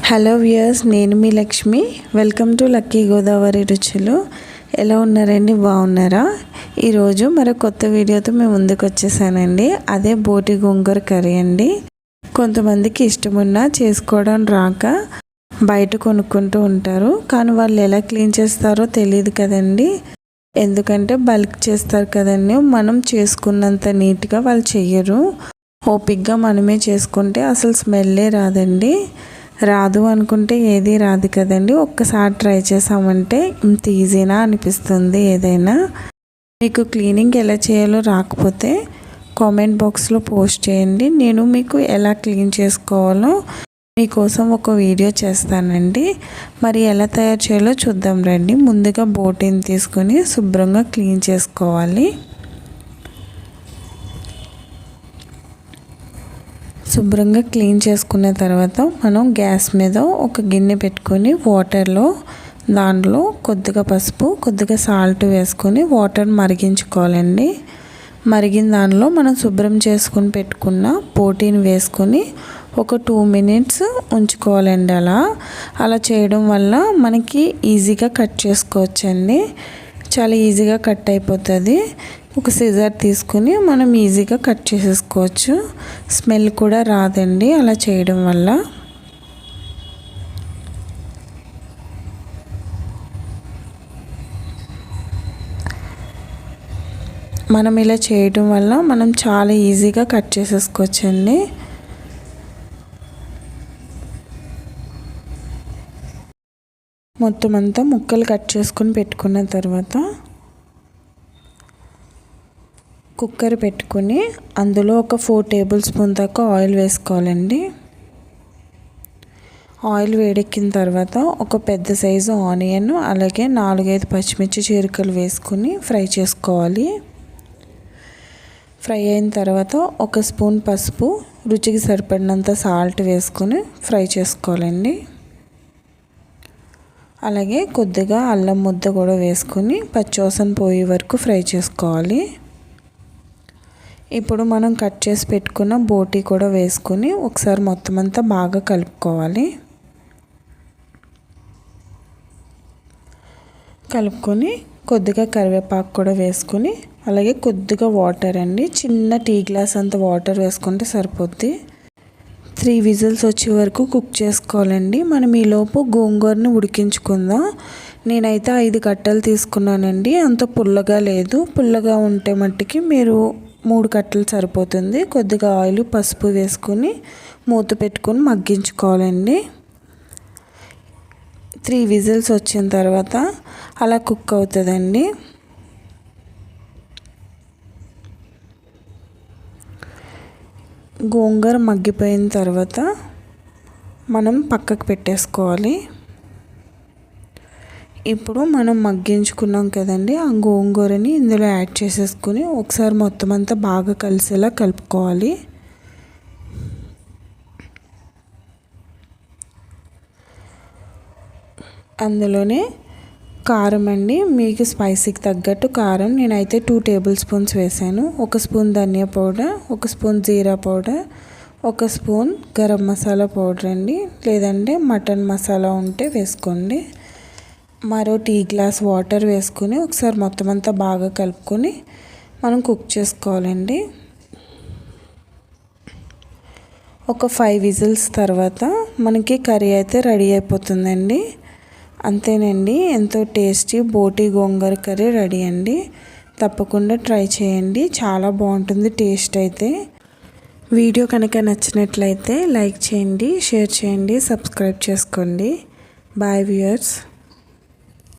Hello viewers, నేను మీ Lakshmi. Welcome to lucky Godavari రుచులు. ఎలా ఉన్నారండి? బాగున్నారా? ఈరోజు మరో కొత్త వీడియోతో మేము ముందుకు వచ్చేసానండి. అదే బోటి గోంగూర కర్రీ అండి. కొంతమందికి ఇష్టమున్నా చేసుకోవడం రాక బయట కొనుక్కుంటూ ఉంటారు. కానీ వాళ్ళు ఎలా క్లీన్ చేస్తారో తెలియదు కదండి. ఎందుకంటే బల్క్ చేస్తారు కదండి. మనం చేసుకున్నంత నీట్గా వాళ్ళు చెయ్యరు. ఓపిక్గా మనమే చేసుకుంటే అసలు స్మెల్లే రాదండి. రాదు అనుకుంటే ఏది రాదు కదండి. ఒక్కసారి ట్రై చేసామంటే ఇంత ఈజీనా అనిపిస్తుంది ఏదైనా. మీకు క్లీనింగ్ ఎలా చేయాలో రాకపోతే కామెంట్ బాక్స్లో పోస్ట్ చేయండి. నేను మీకు ఎలా క్లీన్ చేసుకోవాలో మీకోసం ఒక వీడియో చేస్తానండి. మరి ఎలా తయారు చేయాలో చూద్దాం రండి. ముందుగా బోటిని తీసుకొని శుభ్రంగా క్లీన్ చేసుకోవాలి. శుభ్రంగా క్లీన్ చేసుకున్న తర్వాత మనం గ్యాస్ మీద ఒక గిన్నె పెట్టుకొని వాటర్లో దాంట్లో కొద్దిగా పసుపు, కొద్దిగా సాల్ట్ వేసుకొని వాటర్ మరిగించుకోవాలండి. మరిగిన దానిలో మనం శుభ్రం చేసుకొని పెట్టుకున్న బోటీని వేసుకొని ఒక 2 minutes ఉంచుకోవాలండి. అలా చేయడం వల్ల మనకి ఈజీగా కట్ చేసుకోవచ్చండి. చాలా ఈజీగా కట్ అయిపోతుంది. ఒక సిజర్ తీసుకుని మనం ఈజీగా కట్ చేసేసుకోవచ్చు. స్మెల్ కూడా రాదండి అలా చేయడం వల్ల. మనం ఇలా చేయడం వల్ల మనం చాలా ఈజీగా కట్ చేసేసుకోవచ్చండి. మొత్తం అంతా ముక్కలు కట్ చేసుకొని పెట్టుకున్న తర్వాత కుక్కర్ పెట్టుకొని అందులో ఒక 4 tablespoon దాకా ఆయిల్ వేసుకోవాలండి. ఆయిల్ వేడెక్కిన తర్వాత ఒక పెద్ద సైజు ఆనియన్, అలాగే 4-5 పచ్చిమిర్చి చీలికలు వేసుకొని ఫ్రై చేసుకోవాలి. ఫ్రై అయిన తర్వాత ఒక స్పూన్ పసుపు, రుచికి సరిపడినంత సాల్ట్ వేసుకొని ఫ్రై చేసుకోవాలండి. అలాగే కొద్దిగా అల్లం ముద్ద కూడా వేసుకొని పచ్చివాసన పోయే వరకు ఫ్రై చేసుకోవాలి. ఇప్పుడు మనం కట్ చేసి పెట్టుకున్న బోటీ కూడా వేసుకొని ఒకసారి మొత్తం అంతా బాగా కలుపుకోవాలి. కలుపుకొని కొద్దిగా కరివేపాకు కూడా వేసుకొని అలాగే కొద్దిగా వాటర్ అండి, చిన్న టీ గ్లాస్ అంత వాటర్ వేసుకుంటే సరిపోద్ది. 3 విజిల్స్ వచ్చే వరకు కుక్ చేసుకోవాలండి. మనం ఈలోపు గోంగూరని ఉడికించుకుందాం. నేనైతే 5 కట్టలు తీసుకున్నానండి. అంత పుల్లగా లేదు. పుల్లగా ఉంటే మట్టికి మీరు 3 కట్టలు సరిపోతుంది. కొద్దిగా ఆయిల్, పసుపు వేసుకొని మూత పెట్టుకొని మగ్గించుకోవాలండి. 3 విజిల్స్ వచ్చిన తర్వాత అలా కుక్ అవుతుందండి. గోంగూర మగ్గిపోయిన తర్వాత మనం పక్కకు పెట్టేసుకోవాలి. ఇప్పుడు మనం మగ్గించుకున్నాం కదండి, ఆ గోంగూరని ఇందులో యాడ్ చేసేసుకొని ఒకసారి మొత్తం అంతా బాగా కలిసేలా కలుపుకోవాలి. అందులోనే కారం అండి, మీకు స్పైసీకి తగ్గట్టు కారం. నేనైతే 2 tablespoons వేసాను. 1 spoon dhania powder, 1 spoon jeera powder, 1 spoon garam masala powder అండి, లేదంటే మటన్ మసాలా ఉంటే వేసుకోండి. మరో టీ గ్లాస్ వాటర్ వేసుకొని ఒకసారి మొత్తం అంతా బాగా కలుపుకొని మనం కుక్ చేసుకోవాలండి. ఒక 5 విజిల్స్ తర్వాత మనకి కర్రీ అయితే రెడీ అయిపోతుందండి. అంతేనండి, ఎంతో టేస్టీ బోటి గోంగూర కర్రీ రెడీ అండి. తప్పకుండా ట్రై చేయండి, చాలా బాగుంటుంది టేస్ట్ అయితే. వీడియో కనుక నచ్చినట్లయితే లైక్ చేయండి, షేర్ చేయండి, సబ్స్క్రైబ్ చేసుకోండి. Bye viewers.